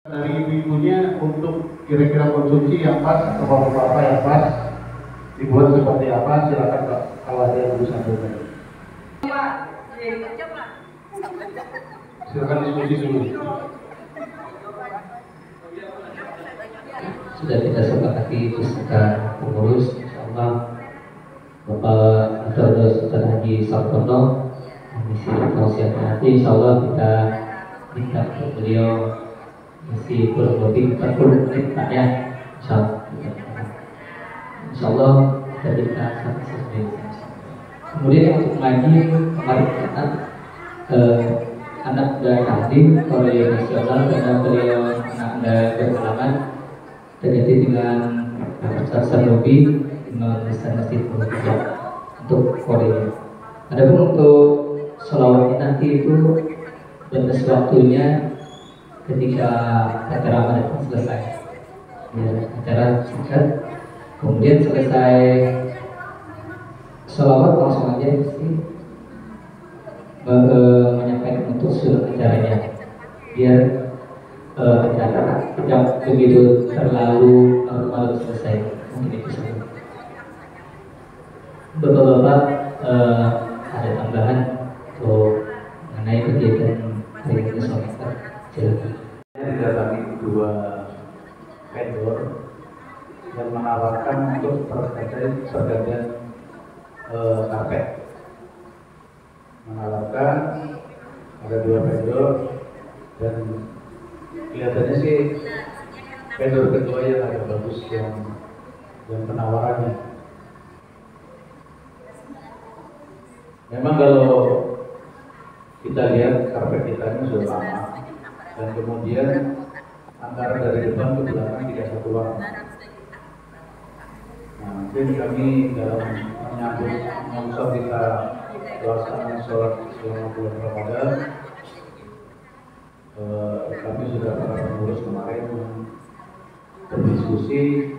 Dari ibu-ibunya untuk kira-kira konsumsi yang pas atau bapak-bapak yang pas dibuat seperti apa, silakan Pak kalau ada yang bisa sampaikan. Silakan diskusi dulu. Sudah kita sepakati beserta pengurus, insyaallah Bapak Dr. Haji Sartono, Komisi Tausiah nanti insyaallah kita minta beliau masih kurang lebih 40 menit Pak ya, insyaallah kita minta sampai selesai. Kemudian untuk ngaji kemarin kita anak dan ahli Korea Nasional karena beliau anak berpengalaman terkait dengan Ustaz Sanobi Imam Besar Masjid untuk Korea. Adapun untuk sholawat nanti itu batas waktunya ketika acara Ramadan selesai. Ya, acara singkat, kemudian selesai sholawat langsung aja sih menyampaikan untuk seluruh acaranya biar acara tidak begitu terlalu malam selesai. Mungkin itu saja. Bapak-bapak ada tambahan untuk mengenai kegiatan hari ini sore? Silakan. Saya didatangi dua vendor yang menawarkan untuk pergantian karpet. Menawarkan ada dua vendor dan kelihatannya sih vendor kedua yang agak bagus yang penawarannya. Memang kalau kita lihat karpet kita ini sudah lama dan kemudian antara dari depan ke belakang tidak satu warna. Nah, mungkin kami dalam menyambut kita pelaksanaan sholat selama bulan Ramadan, kami sudah para pengurus kemarin berdiskusi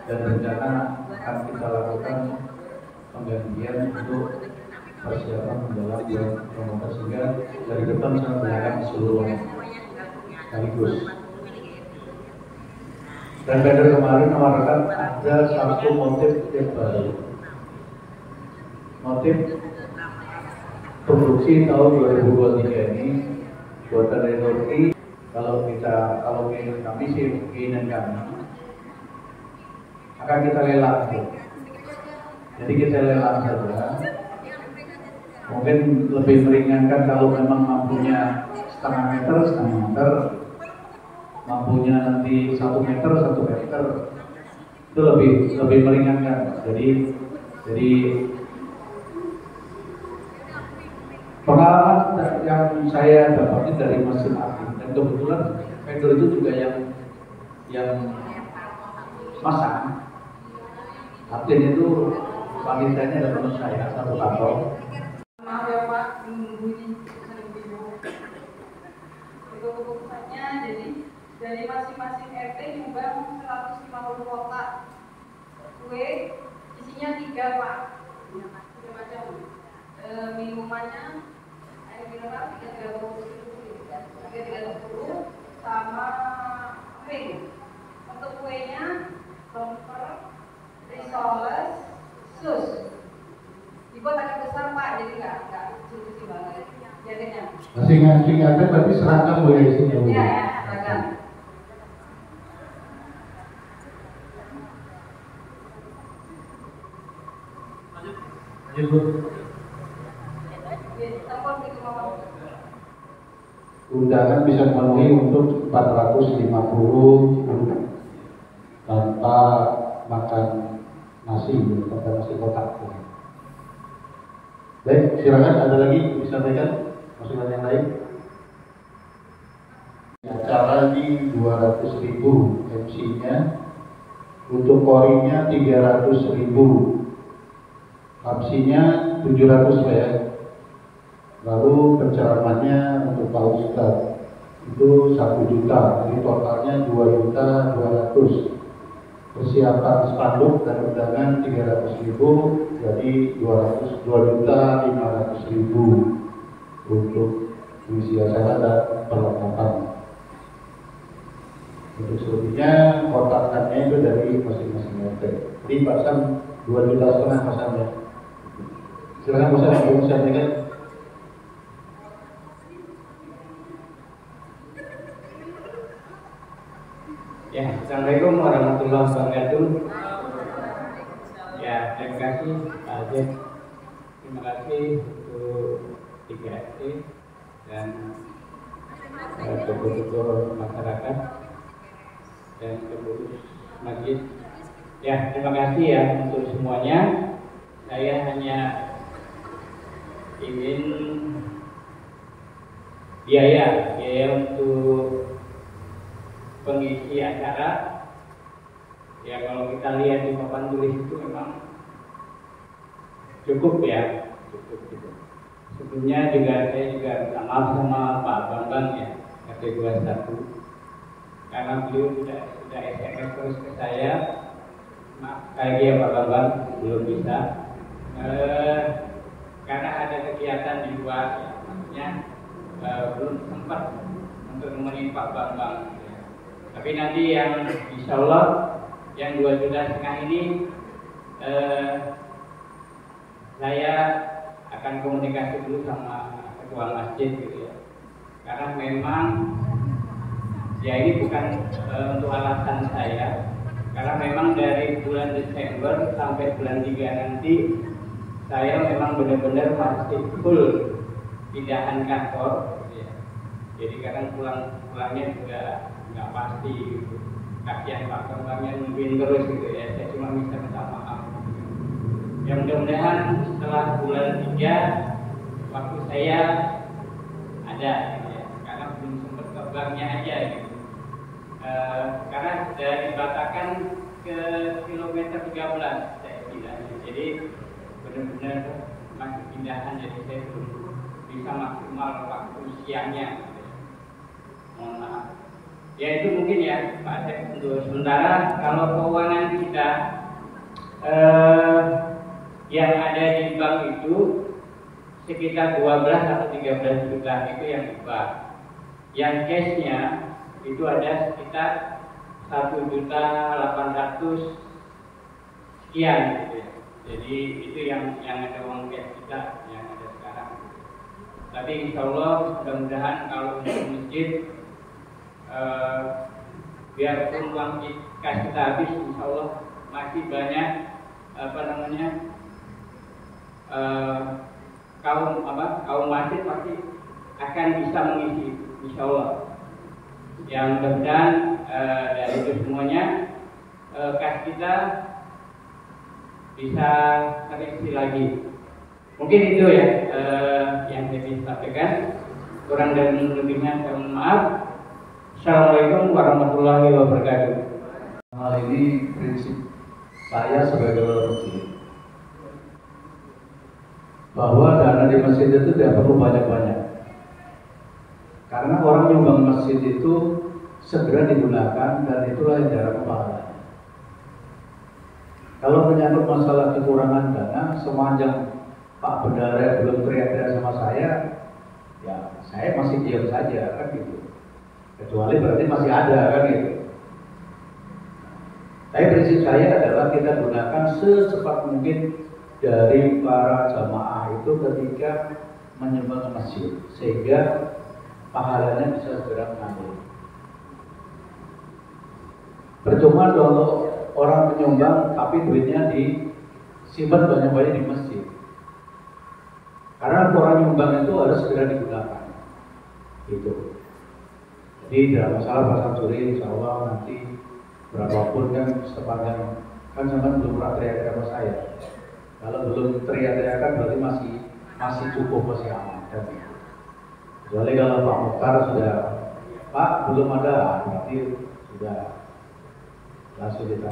dan rencana akan kita lakukan penggantian untuk persiapan menjelang bulan Ramadan sehingga dari depan sampai belakang keseluruhan sekaligus. Dan vendor kemarin menawarkan ada satu motif yang baru, motif produksi tahun 2023 ini buatan dari Turki. Kalau kami sih keinginan kami akan kita lelang. Jadi kita lelang saja. Mungkin lebih meringankan kalau memang mampunya setengah meter, mampunya nanti 1 meter, itu lebih meringankan. Jadi pengalaman yang saya dapatkan dari mesin admin dan kebetulan vendor itu juga yang masang. Admin itu wanitanya ada teman saya satu kantor. Maaf ya Pak, bunyi sering bingung. Itu keputusannya jadi dari masing-masing RT nyumbang 150 kotak kue, isinya 3 Pak. 3 macam. Minumannya air mineral 330 sama pink. Untuk kuenya bumper, risoles, sus. Dibuat agak besar Pak, jadi nggak kecil-kecil banget. Jadinya. Masing-masing ada tapi seragam boleh isinya. Iya ya, seragam. Undangan bisa memenuhi untuk 450 tanpa makan nasi kotak. Baik, silakan ada lagi disampaikan masukan yang lain. Acara di 200.000 MC-nya, untuk korinya 300.000, MC-nya 700 ya. Lalu penceramannya untuk Pak Ustadz itu 1 juta, jadi totalnya 2.200.000. Persiapan spanduk dan undangan 300.000, jadi 2.500.000 untuk mengisi acara dan perlengkapan. Untuk selebihnya kotakannya itu dari masing-masing RT. Jadi pasang 2,5 juta pasangnya. Silakan Pak Ustaz, yang saya sampaikan. Ya, Assalamualaikum warahmatullahi wabarakatuh. Ya, terima kasih Pak Ajep. Terima kasih untuk 3RT dan tokoh-tokoh masyarakat dan pengurus masjid. Ya, terima kasih ya untuk semuanya. Saya hanya ingin biaya untuk pengisi acara. Ya, kalau kita lihat di papan tulis itu memang cukup ya, cukup gitu. Sebelumnya saya juga minta maaf sama Pak Bambang ya, RT 21, karena beliau sudah SMS terus ke saya. Maaf lagi ya Pak Bambang, belum bisa karena ada kegiatan di luar ya, maksudnya belum sempat untuk menemani Pak Bambang ya. Tapi nanti yang insya Allah yang 2,5 juta ini saya akan komunikasi dulu sama ketua masjid gitu ya, karena memang ya ini bukan untuk alasan saya, karena memang dari bulan Desember sampai bulan 3 nanti saya memang benar-benar masih full pindahan kantor gitu ya. Jadi kadang pulangnya juga nggak pasti gitu. Kasihan Pak Bambangnya nungguin terus gitu ya, saya cuma bisa minta maaf. Ya mudah-mudahan setelah bulan 3 waktu saya ada gitu ya, karena belum sempat ke banknya aja gitu. Karena sudah dibatakan ke kilometer 13 saya bilang. Jadi benar-benar masih pindahan, jadi saya belum bisa maksimal waktu siangnya gitu. Mohon maaf. Ya itu mungkin ya Pak Asep untuk sementara. Kalau keuangan kita yang ada di bank itu sekitar 12 atau 13 juta itu yang di bank. Yang cashnya itu ada sekitar 1.800.000 sekian gitu ya. Jadi itu yang ada uang cash kita yang ada sekarang. Tapi insya Allah mudah-mudahan kalau untuk masjid biarpun uang cash kita habis, insya Allah masih banyak kaum masjid pasti akan bisa mengisi, insya Allah. Yang mudah-mudahan dari itu semuanya cash kita bisa terisi lagi. Mungkin itu ya yang saya bisa sampaikan. Kurang dan lebihnya saya mohon maaf. Assalamualaikum warahmatullahi wabarakatuh. Hal ini prinsip saya sebagai masjid, bahwa dana di masjid itu tidak perlu banyak-banyak. Karena orang nyumbang masjid itu segera digunakan dan itulah yang darah pahala. Kalau menyangkut masalah kekurangan dana, sepanjang Pak Bendara belum teriak-teriak sama saya, ya saya masih diam saja kan gitu. Kecuali berarti masih ada kan gitu. Tapi prinsip saya adalah kita gunakan secepat mungkin dari para jamaah itu ketika menyumbang masjid, sehingga pahalanya bisa segera mengalir. Percuma kalau orang menyumbang tapi duitnya disimpan banyak-banyak di masjid. Karena orang nyumbang itu harus segera digunakan. Gitu. Jadi tidak masalah Pak Samsuri, insya Allah nanti berapapun kan sepanjang kan sampai belum pernah teriak-teriak sama saya. Kalau belum teriak-teriakan berarti masih cukup, masih aman. Kecuali kalau Pak Mukhtar sudah, Pak belum ada, berarti sudah langsung kita.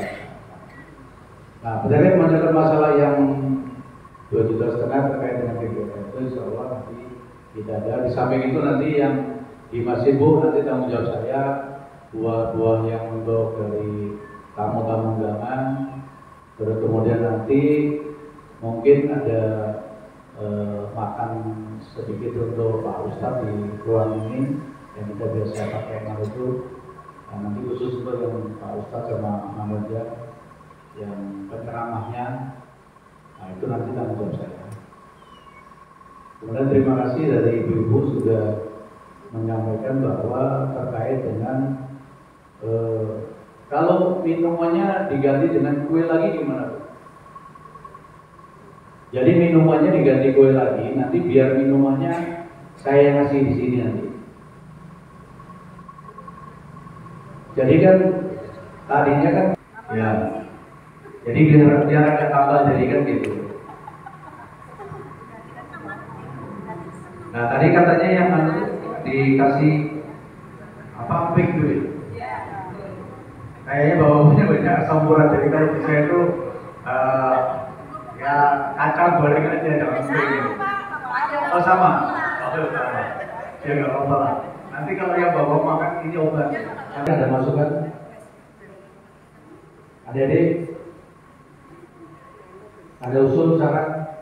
Nah, berarti mengenai masalah yang 2,5 juta terkait dengan kegiatan itu, insya Allah nanti tidak ada. Di samping itu nanti yang di Masjid Bu nanti tanggung jawab saya, buah-buah yang untuk dari tamu-tamu undangan, terus kemudian nanti mungkin ada makan sedikit untuk Pak Ustadz di ruang ini yang kita biasa pakai itu Nah, nanti khusus untuk yang Pak Ustadz sama Muhammad yang penceramahnya, nah itu nanti tanggung jawab saya. Kemudian terima kasih dari ibu-ibu sudah menyampaikan bahwa terkait dengan kalau minumannya diganti dengan kue lagi gimana? Jadi minumannya diganti kue lagi, nanti biar minumannya saya ngasih di sini nanti. Jadi kan tadinya kan ya, jadi biar ada tambah jadi kan gitu. Nah tadi katanya yang dikasih apa pik dulu. Kayaknya bawahnya banyak campuran, jadi kalau saya itu ya kacang goreng aja dalam ini. Oh sama, oh sama. Ya nggak apa-apa lah. Nanti kalau yang bawa makan ini obat. Ada masukan? Adik-adik? Ada usul saran?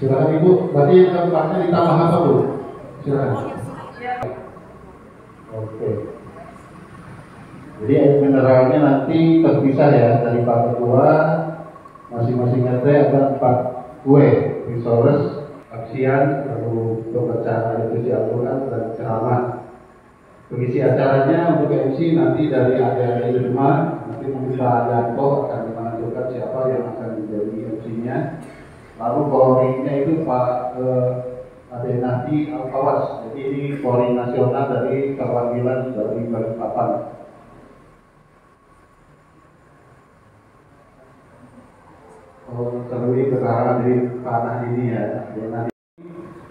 Silakan Ibu, berarti tempatnya ditambah apa Bu? Silakan. Oke. Jadi air mineralnya nanti terpisah ya dari Pak Ketua, masing-masing RT ada 4 kue, risoles, aksian, lalu pembacaan ayat suci Al-Quran dan ceramah. Pengisi acaranya untuk MC nanti dari adik-adik di rumah, nanti mungkin Pak Yanto akan menentukan siapa yang akan menjadi MC-nya. Lalu polringnya itu Pak Ade Nahdi Al-Kawas. Jadi ini polling nasional dari perwakilan dari Balikpapan. Terlebih keterangan dari Pak Nahdi ini ya. Nahdi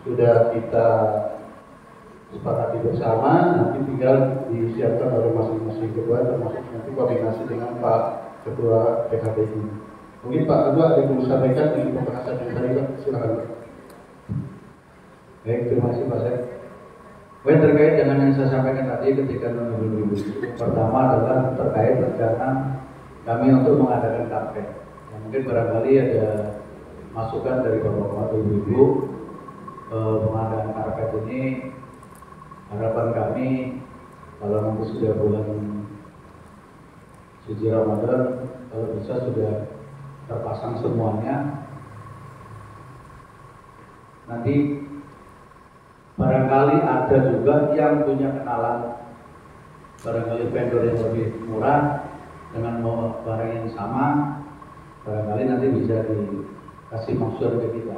sudah kita sepakati bersama. Nanti tinggal disiapkan oleh masing-masing ketua, termasuk nanti koordinasi dengan Pak Ketua PKB ini. Mungkin Pak Ketua ada yang mau sampaikan di pembahasan yang tadi, Pak. Silakan. Baik, terima kasih Pak Syed. Baik, terkait dengan yang saya sampaikan tadi ketika menunggu pertama adalah terkait rencana kami untuk mengadakan kampanye. Yang mungkin barangkali ada masukan dari Bapak-Bapak atau Ibu pengadaan karpet ini. Harapan kami kalau nanti sudah bulan suci Ramadan, kalau bisa sudah terpasang semuanya. Nanti barangkali ada juga yang punya kenalan barangkali vendor yang lebih murah dengan barang yang sama, barangkali nanti bisa dikasih maksud ke kita.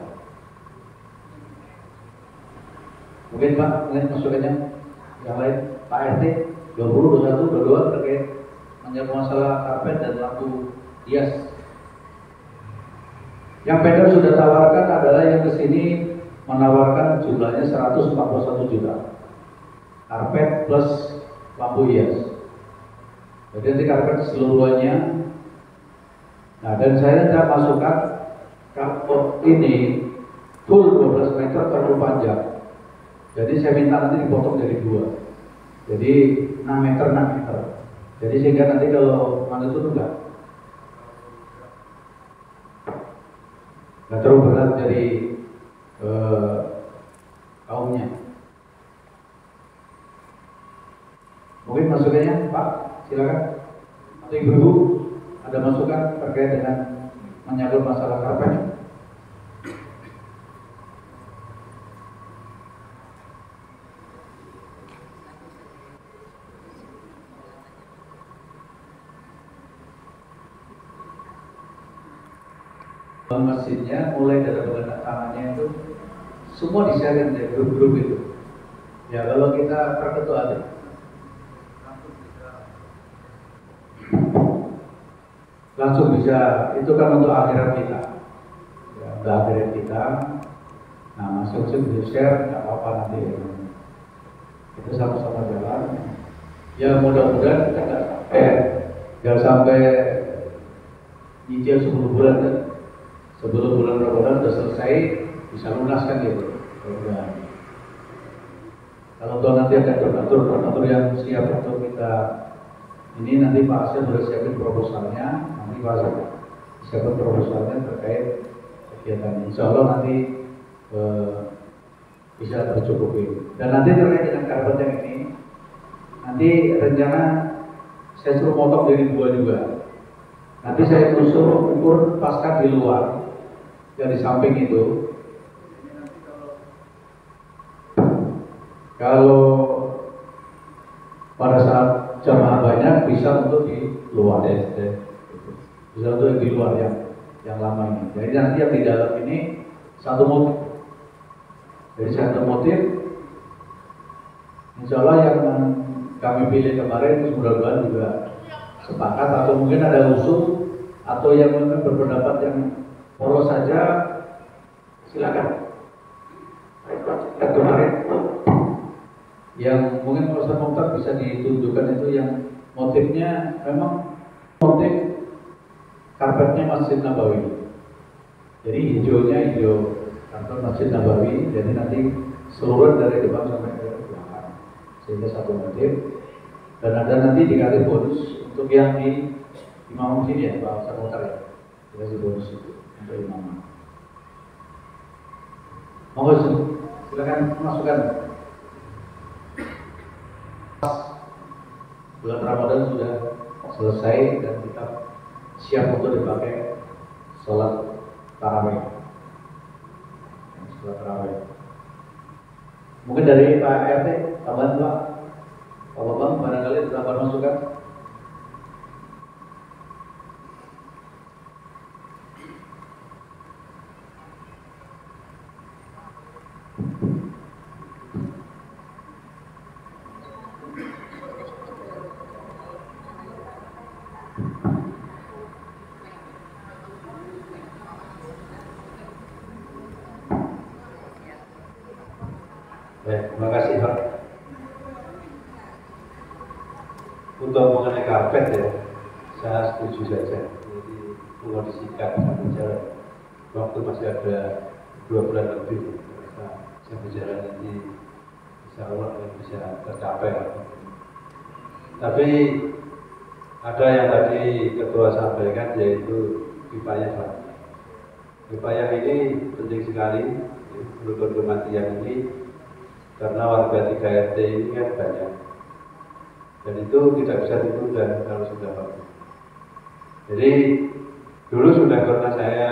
Mungkin Pak, mungkin masukannya yang lain, Pak RT 20, 21, 22 terkait menyangkut masalah karpet dan lampu hias. Yang vendor sudah tawarkan adalah yang kesini menawarkan jumlahnya 141 juta karpet plus lampu hias. Jadi nanti karpet seluruhnya. Nah, dan saya tidak masukkan karpet ini full 12 meter terlalu panjang. Jadi saya minta nanti dipotong jadi 2. Jadi 6 meter 6 meter. Jadi sehingga nanti kalau mana itu enggak terlalu berat dari kaumnya. Mungkin masukannya Pak, silakan. Atau Ibu ada masukan terkait dengan menyangkut masalah karpet? Masjidnya mulai dari penandatangannya itu semua disiapkan dari grup-grup itu. Ya kalau kita perketuaan langsung bisa, itu kan untuk akhirat kita. Ya, untuk akhirat kita. Nah masing-masing bisa share, nggak apa-apa nanti. Itu sama-sama jalan. Ya mudah-mudahan kita nggak sampai nyicil 10 bulan kan. Sebelum bulan Ramadan sudah selesai, bisa lunaskan gitu. Kalau toh nanti ada donatur yang siap untuk kita ini, nanti Pak Asep sudah siapin proposalnya, nanti Pak Asep siapin proposalnya terkait kegiatan ini. Insya Allah nanti bisa tercukupi. Dan nanti terkait dengan karpet yang ini, nanti rencana saya suruh motong dari dua juga. Nanti saya suruh ukur pasca di luar, yang di samping itu. Kalau pada saat jamaah banyak bisa untuk di luar, bisa untuk di luar yang lama ini. Jadi nanti yang di dalam ini satu motif. Jadi satu motif, insya Allah yang kami pilih kemarin mudah-mudahan juga sepakat, atau mungkin ada usul atau yang mungkin berpendapat yang polos saja, silakan. Kemarin yang mungkin Pak Ustaz Mokhtar bisa ditunjukkan itu yang motifnya memang motif karpetnya Masjid Nabawi. Jadi hijaunya hijau karpet Masjid Nabawi, jadi nanti seluruh dari depan sampai ke belakang, sehingga satu motif. Dan ada nanti dikasih bonus untuk yang di imam sini ya Pak Ustaz Mokhtar ya, dikasih bonus itu untuk imam. Monggo silakan masukkan. Bulan Ramadan sudah selesai dan kita siap untuk dipakai sholat tarawih. Sholat tarawih. Mungkin dari Pak RT, tambahan Pak, Pak Bambang, barangkali tambahan masukan. Baik, terima kasih Pak. Untuk mengenai karpet ya, saya setuju saja. Jadi mengondisikan sambil jalan. Waktu masih ada 2 bulan lebih, saya berjalan ini insya Allah bisa tercapai. Tapi ada yang tadi Ketua sampaikan, yaitu pipanya Pak. Pipanya ini penting sekali, rukun kematian ini. Karena warga 3 RT ini kan banyak, dan itu tidak bisa ditunda kalau sudah bagus. Jadi dulu sudah pernah saya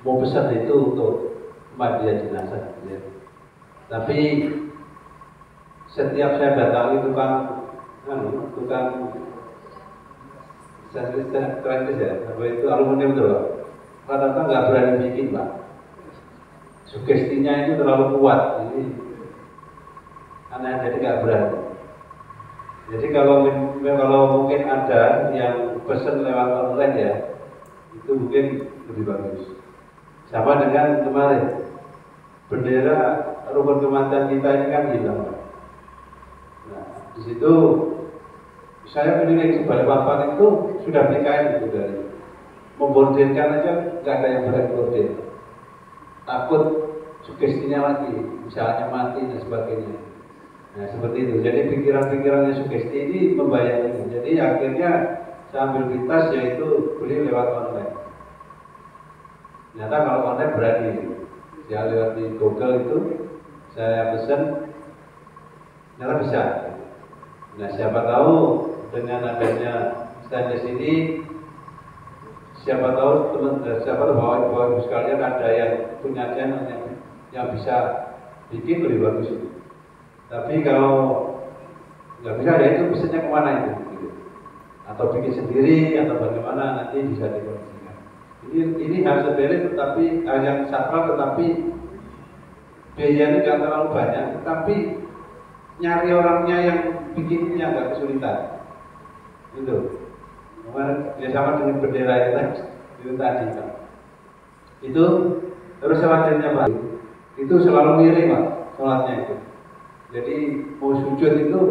mau pesan itu untuk pemandian jenazah, ya. Tapi setiap saya datangi tukang servis ya, apa itu aluminium itu Pak, rata-rata nggak berani bikin Pak. Sugestinya itu terlalu kuat, jadi aneh, jadi nggak berani. Jadi kalau mungkin ada yang pesan lewat online ya, itu mungkin lebih bagus. Sama dengan kemarin, bendera rukun kematian kita ini kan hilang. Nah, di situ saya keliling sebalik papan itu sudah PKN itu dari membordirkan aja nggak ada yang berani bordir. Takut sugestinya lagi, misalnya mati dan sebagainya. Nah seperti itu. Jadi pikiran-pikirannya sugesti ini membayangkan. Jadi akhirnya saya ambil pintas, yaitu beli lewat online. Ternyata kalau online berani. Saya lewat di Google itu, saya pesan, ternyata bisa. Nah siapa tahu dengan adanya stainless ini, siapa tahu bawa ibu sekalian ada yang punya channel yang bisa bikin lebih bagus itu. Tapi kalau nggak bisa, ya itu pesannya kemana itu? Gitu. Atau bikin sendiri atau bagaimana, nanti bisa dikondisikan. Ini harus sepele, tetapi yang sakral, tetapi biayanya nggak terlalu banyak. Tetapi nyari orangnya yang bikinnya agak kesulitan. Itu. Ya sama dengan bendera itu tadi Pak. Itu terus khawatirnya Pak, itu selalu miring Pak sholatnya itu. Jadi mau sujud itu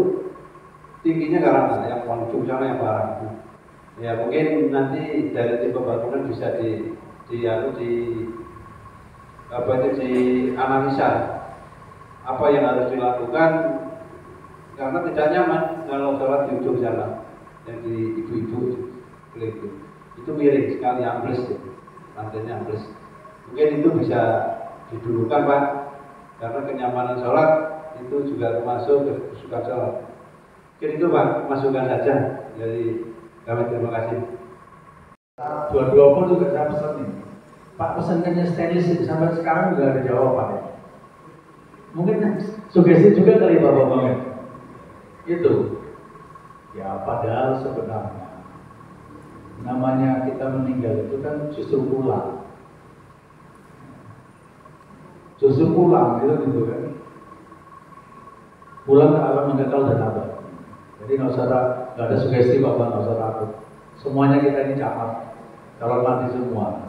tingginya karena yang ujung sana yang parah. Ya mungkin nanti dari tim pembangunan bisa di analisa apa yang harus dilakukan, karena tidak nyaman kalau sholat di ujung sana yang di ibu-ibu itu miring sekali, ambles, lantainya ambles. Mungkin itu bisa didulukan Pak, karena kenyamanan sholat itu juga termasuk kesukaan sholat. Mungkin itu Pak, masukan saja dari kami. Terima kasih. Dua-dua pun juga saya pesan nih, Pak, pesannya stainless itu sampai sekarang juga ada jawabannya. Mungkin sugesti juga kali Bapak-Bapak itu. Ya padahal sebenarnya namanya kita meninggal itu kan justru pulang. Justru pulang gitu kan. Pulang ke alam mengekal dan abadi. Jadi nggak ada sugesti Bapak, nggak usah takut. Semuanya kita ini camat. Kalau mati semua,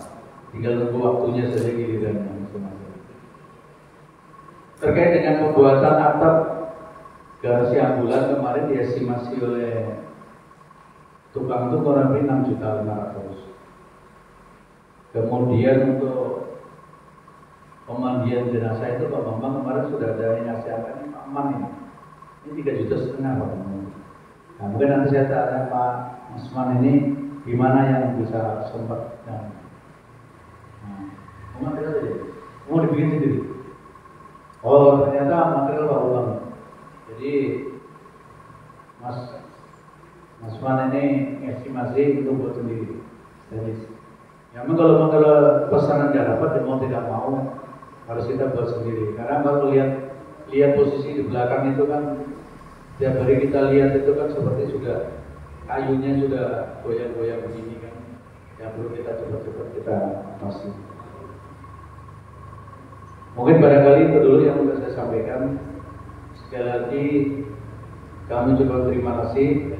tinggal tunggu waktunya saja gilirannya masing-masing. Terkait dengan pembuatan atap garasi ambulan kemarin diestimasi oleh tukang itu kurang lebih 6.500.000. Kemudian untuk pemandian jenazah itu Pak Bambang kemarin sudah ada yang nasihatkan ini Pak Aman ini 3,5 juta Pak Bambang. Nah mungkin nanti saya tanya Pak Asman ini gimana yang bisa sempat. Nah, material aja, mau dibikin sendiri. Oh ternyata material Pak Bambang. Jadi Mas Man ini estimasi itu buat sendiri. Jadi, ya memang kalau pesanan nggak dapat, mau tidak mau harus kita buat sendiri. Karena kalau lihat posisi di belakang itu kan, tiap hari kita lihat itu kan seperti sudah kayunya sudah goyang-goyang begini kan. Ya perlu kita cepat-cepat kita atasi. Mungkin barangkali itu dulu yang sudah saya sampaikan. Sekali lagi kami juga terima kasih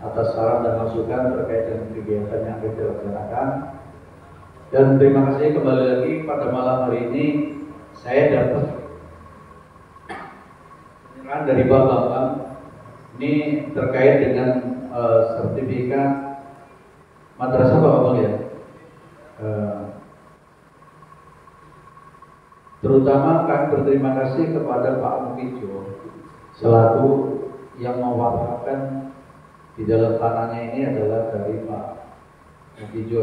atas saran dan masukan terkait dengan kegiatan yang kita laksanakan. Dan terima kasih kembali lagi pada malam hari ini saya dapat penyerahan dari Bapak ini terkait dengan sertifikat madrasah Bapak ya. Terutama kami berterima kasih kepada Pak Mukijo selaku yang mewakafkan di dalam tanahnya ini adalah dari Pak Mukijo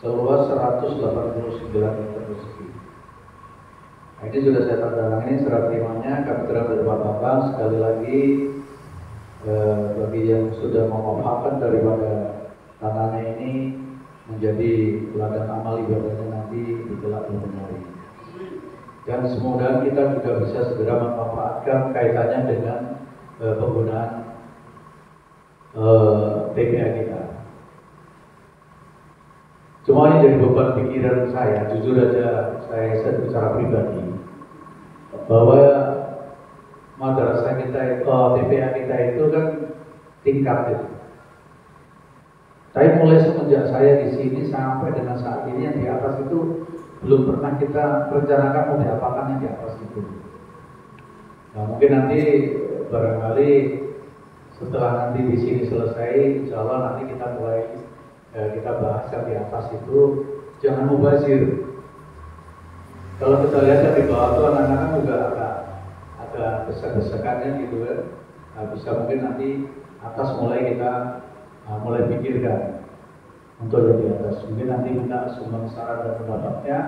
seluas 189 meter persegi. Nah, ini sudah saya tanda tangan serah terimanya kami terima dari Pak Bambang. Sekali lagi bagi yang sudah mewakafkan daripada tanahnya ini menjadi ladang amal ibadahnya nanti di kelak hari. Dan semoga kita juga bisa segera memanfaatkan kaitannya dengan penggunaan TPA kita. Cuma ini jadi beban pikiran saya, jujur aja saya secara pribadi bahwa madrasah kita itu, TPA kita itu kan tingkat itu. Tapi mulai semenjak saya di sini sampai dengan saat ini yang di atas itu belum pernah kita rencanakan mau diapakan yang di atas itu. Nah mungkin nanti barangkali setelah nanti di sini selesai, insya Allah nanti kita mulai kita bahas yang di atas itu jangan mubazir. Kalau kita lihat yang di bawah itu anak-anak juga agak besar-besarkannya gitu kan. Nah, bisa mungkin nanti atas mulai kita mulai pikirkan untuk yang di atas. Mungkin nanti minta sumbang saran dan pendapatnya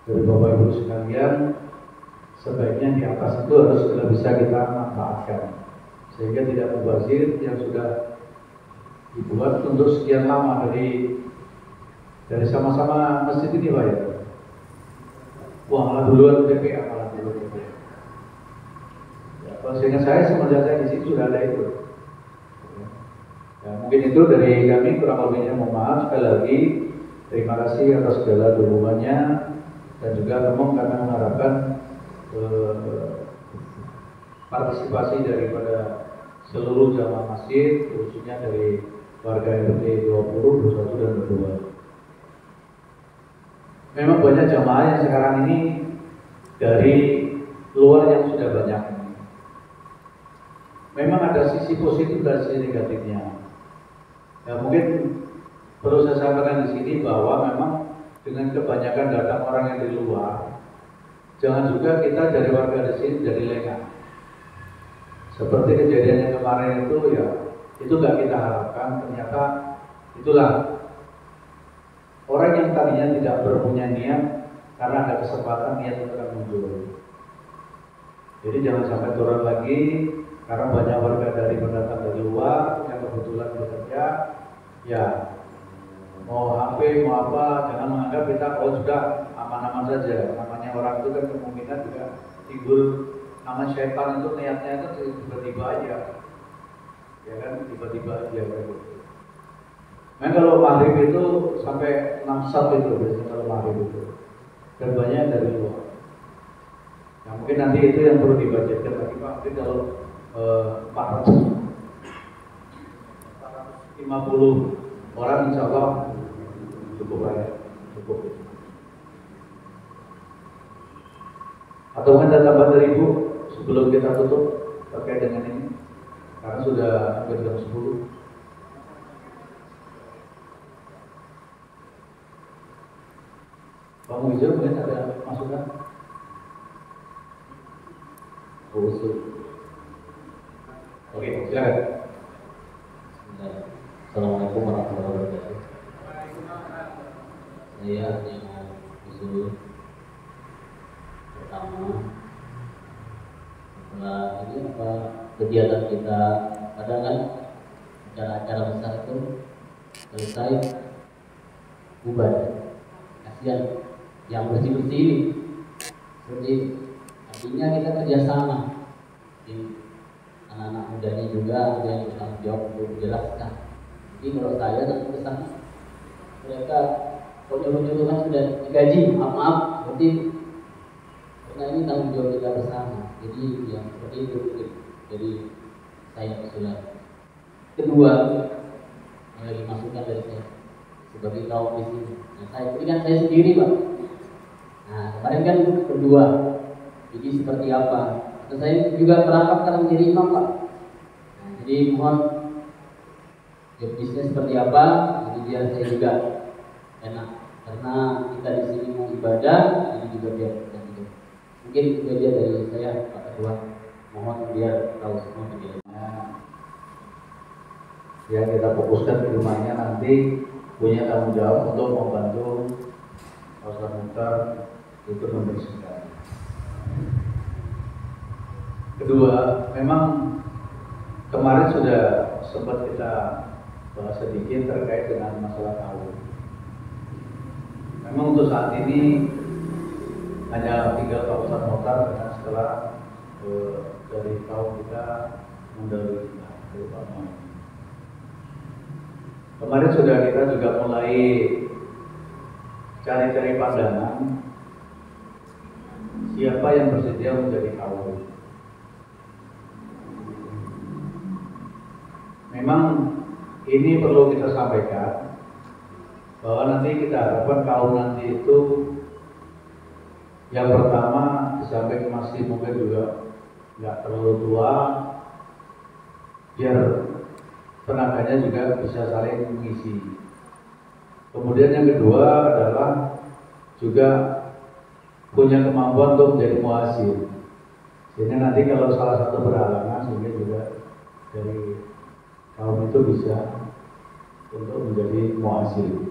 dari Bapak Ibu sekalian. Sebaiknya di atas itu harus sudah bisa kita manfaatkan sehingga tidak mubazir yang sudah dibuat untuk sekian lama dari sama-sama masjid ini Pak ya. Wah malah duluan TPA malah duluan TPA. Ya, kalau sehingga saya semenjak saya di sini sudah ada itu. Ya, mungkin itu dari kami, kurang lebihnya mohon maaf. Sekali lagi terima kasih atas segala dukungannya dan juga kami mengharapkan partisipasi daripada seluruh jamaah masjid, khususnya dari warga RT 20, 21 dan 22. Memang banyak jamaah yang sekarang ini dari luar yang sudah banyak. Memang ada sisi positif dan sisi negatifnya. Ya mungkin perlu saya sampaikan di sini bahwa memang dengan kebanyakan datang orang yang dari luar, jangan juga kita dari warga di sini jadi lengah. Seperti kejadian yang kemarin itu ya, itu nggak kita harapkan. Ternyata itulah orang yang tadinya tidak berpunya niat karena ada kesempatan niat itu akan muncul. Jadi jangan sampai turun lagi karena banyak warga dari pendatang dari luar yang kebetulan bekerja, ya mau HP mau apa, jangan menganggap kita sudah aman-aman saja. Namanya orang itu kan kemungkinan juga timbul nama syaitan itu niatnya itu tiba-tiba aja, ya kan, tiba-tiba aja gitu. Nah kalau maghrib itu sampai 6 sat itu biasanya kalau maghrib itu, dan banyak dari luar. Nah mungkin nanti itu yang perlu dibacakan lagi Pak. Mungkin kalau 450 orang insya Allah cukup banyak, cukup. Atau mungkin ada tambahan dari Ibu sebelum kita tutup terkait dengan ini, karena sudah hampir jam 10. Bang Wijaya mungkin ada masukan? Usul. Oke, silakan. Assalamualaikum warahmatullahi wabarakatuh. Saya yang usul pertama, setelah ini apa kegiatan kita, kadang kan acara-acara besar itu selesai bubar, kasihan yang bersih-bersih ini. Seperti artinya kita kerjasama, anak-anak mudanya juga ada yang bertanggung jawab untuk menjelaskan. Jadi menurut saya nanti kesana mereka kalau nyuruh-nyuruh kan sudah digaji, maaf, berarti karena ini tanggung jawab kita bersama. Jadi yang seperti itu. Jadi saya usulan. Kedua, lagi masukan dari saya sebagai kaum di sini. Nah, ini kan saya sendiri Pak. Nah kemarin kan berdua. Jadi seperti apa? Dan saya juga merangkap karena menjadi imam Pak. Nah, jadi mohon job bisnis seperti apa? Jadi biar saya juga enak. Karena kita di sini mau ibadah, jadi juga biar kita juga. Mungkin itu aja dari saya Pak Ketua. Mohon biar tahu semua begini. Yang kita fokuskan di rumahnya nanti punya tanggung jawab untuk membantu Ustaz Mukhtar itu membersihkan. Kedua, memang kemarin sudah sempat kita bahas sedikit terkait dengan masalah kaum. Memang untuk saat ini hanya tinggal Pak Ustaz Mukhtar dengan setelah dari kaum kita mendahului kita terutama. Kemarin sudah kita juga mulai cari-cari pandangan siapa yang bersedia menjadi kaum. Memang ini perlu kita sampaikan bahwa nanti kita harapkan kaum nanti itu yang pertama disampaikan masih mungkin juga nggak terlalu tua, biar tenaganya juga bisa saling mengisi. Kemudian yang kedua adalah juga punya kemampuan untuk menjadi muasir. Sehingga nanti kalau salah satu berhalangan sehingga juga dari kaum itu bisa untuk menjadi muasir.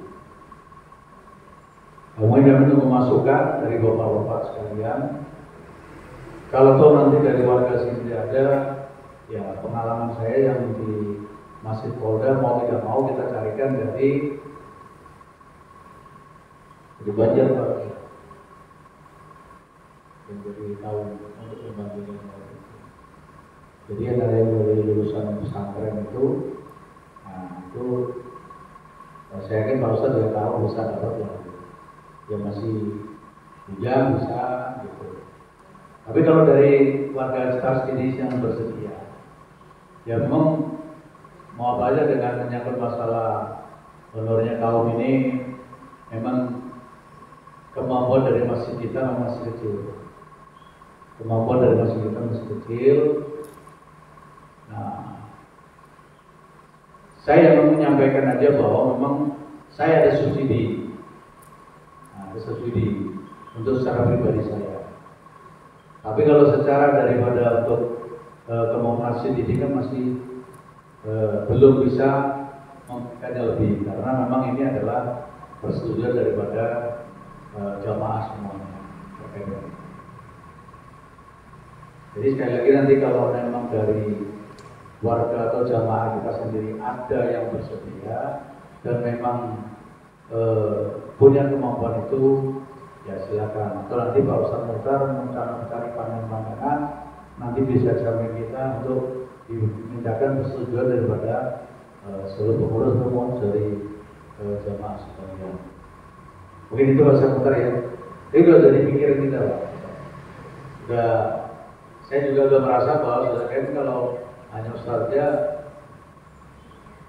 Kemudian menunggu masukan dari bapak-bapak sekalian. Kalau toh nanti dari warga sini ada, ya pengalaman saya yang di Masjid Polda mau tidak mau kita carikan dari Banjar Pak, yang dari tahun untuk membantu. Jadi ada yang dari lulusan pesantren itu, nah itu saya yakin Pak Ustadz juga tahu bisa dapat yang masih bujang bisa gitu. Tapi kalau dari warga sekitar sini yang bersedia, ya memang mau apa aja dengan menyangkut masalah honornya kaum ini, memang kemampuan dari masjid kita masih kecil. Kemampuan dari masjid kita masih kecil. Nah, saya memang menyampaikan aja bahwa memang saya ada subsidi. Nah, ada subsidi untuk secara pribadi saya. Tapi kalau secara daripada untuk kemampuan masjid ini kan masih belum bisa memberikannya lebih, karena memang ini adalah persetujuan daripada jamaah semuanya terkait dengan itu. Jadi sekali lagi nanti kalau memang dari warga atau jamaah kita sendiri ada yang bersedia dan memang punya kemampuan itu, ya silakan. Atau nanti Pak Ustadz Mukhtar mencari pandangan, nanti bisa jamin kita untuk dimintakan persetujuan daripada seluruh pengurus maupun dari jamaah sekalian. Mungkin itu Pak Ustadz Mukhtar ya. Ini sudah jadi pikiran kita Pak. Saya juga sudah merasa bahwa kalau hanya Ustadznya,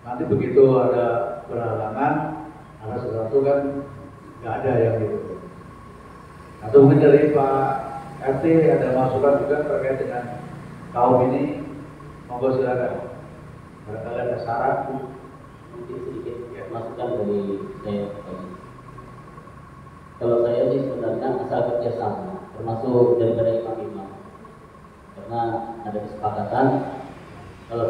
nanti begitu ada berhalangan, ada sesuatu kan nggak ada yang gitu. Atau mungkin dari Pak RT ada masukan juga terkait dengan kaum ini, monggo silakan. Barangkali ada saran. Mungkin sedikit masukan dari saya. Kalau saya sih sebenarnya asal kerjasama, termasuk daripada imam-imam, karena ada kesepakatan. Kalau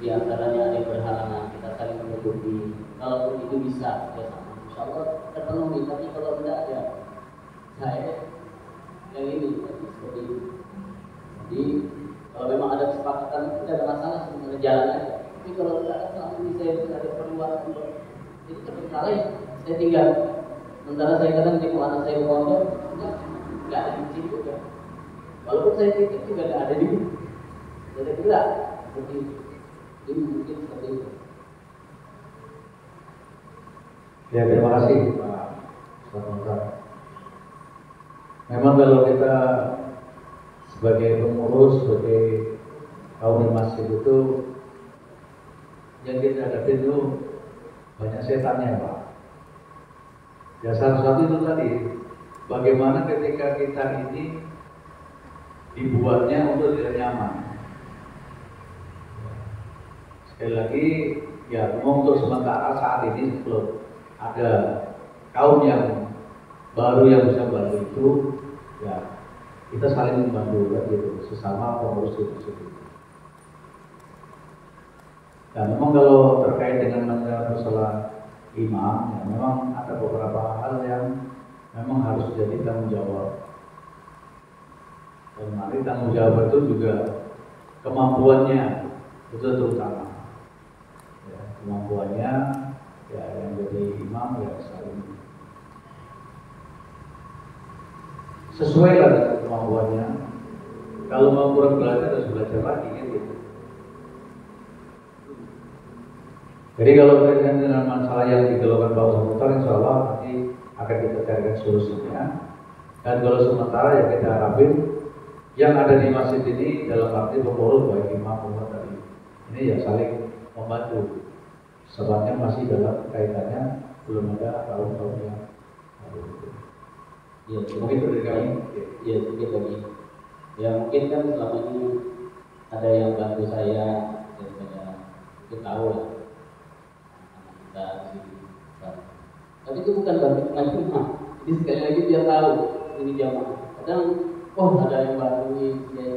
di antaranya ada berhalangan, kita saling menutupi. Kalaupun itu bisa kerjasama, insya Allah terpenuhi. Tapi kalau tidak ada, saya yang ini seperti itu. Jadi kalau memang ada kesepakatan tidak ada masalah, sebenarnya jalan aja. Tapi kalau tidak ada, selama ini saya tidak ada perluan untuk itu tersalah ya, saya tinggal. Sementara saya kadang tipu anak saya ke pondok, nggak ada di sini juga. Walaupun saya titip juga nggak ada di sini. Jadi tidak seperti ini, mungkin seperti itu. Ya, terima kasih Pak Ustadz Mukhtar. Memang kalau kita sebagai pengurus, sebagai kaum di masjid itu, yang kita hadapi itu banyak setannya Pak. Ya satu-satu itu tadi, bagaimana ketika kita ini dibuatnya untuk tidak nyaman. Sekali lagi, ya untuk sementara saat ini belum ada kaum yang baru yang bisa membantu itu, ya kita saling membantu gitu, sesama pengurus itu. Dan memang kalau terkait dengan masalah imam, ya memang ada beberapa hal yang memang harus jadi tanggung jawab. Dan nanti tanggung jawab itu juga kemampuannya itu terutama. Ya, kemampuannya ya yang jadi imam ya saling sesuai lah dengan kemampuannya. Kalau mau kurang belajar harus belajar lagi kan gitu. Jadi kalau berkaitan dengan masalah yang dikeluarkan Pak Ustadz Mukhtar, insya Allah nanti akan kita carikan solusinya. Dan kalau sementara ya kita harapin yang ada di masjid ini dalam arti pengurus baik imam maupun tadi ini ya saling membantu. Sebabnya masih dalam kaitannya belum ada kaum-kaum yang Ya, mungkin dari kami. Ya, sedikit lagi. Ya mungkin kan selama ini ada yang bantu saya daripada itu tahu lah. Kita di sini. Tapi itu bukan bantu cuma. Jadi sekali lagi dia tahu ini jamaah. Kadang ada yang bantu dia.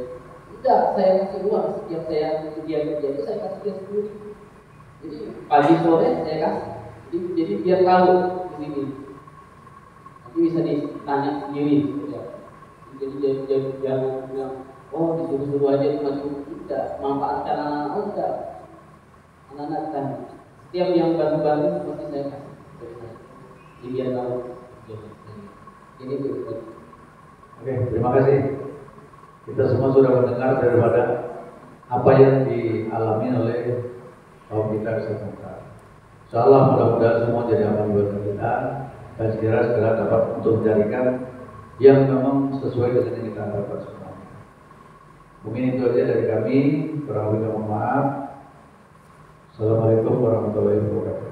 Tidak, saya kasih uang setiap saya kerja itu saya kasih dia sendiri. Jadi pagi sore saya kasih. Jadi biar tahu di sini. Nanti bisa ditanya sendiri. Ya. Jadi dia jangan bilang, disuruh-suruh aja cuma tidak manfaatkan anak-anak, tidak. Anak-anak kan setiap yang bantu-bantu pasti saya kasih. Jadi biar tahu. Ini itu. Oke, terima kasih. Kita semua sudah mendengar daripada apa yang dialami oleh kaum kita di Semarang. Insyaallah mudah-mudahan semua jadi amal buat kita dan segera dapat untuk mencarikan yang memang sesuai dengan yang kita harapkan semua. Mungkin itu aja dari kami. Kurang lebih mohon maaf. Assalamualaikum warahmatullahi wabarakatuh.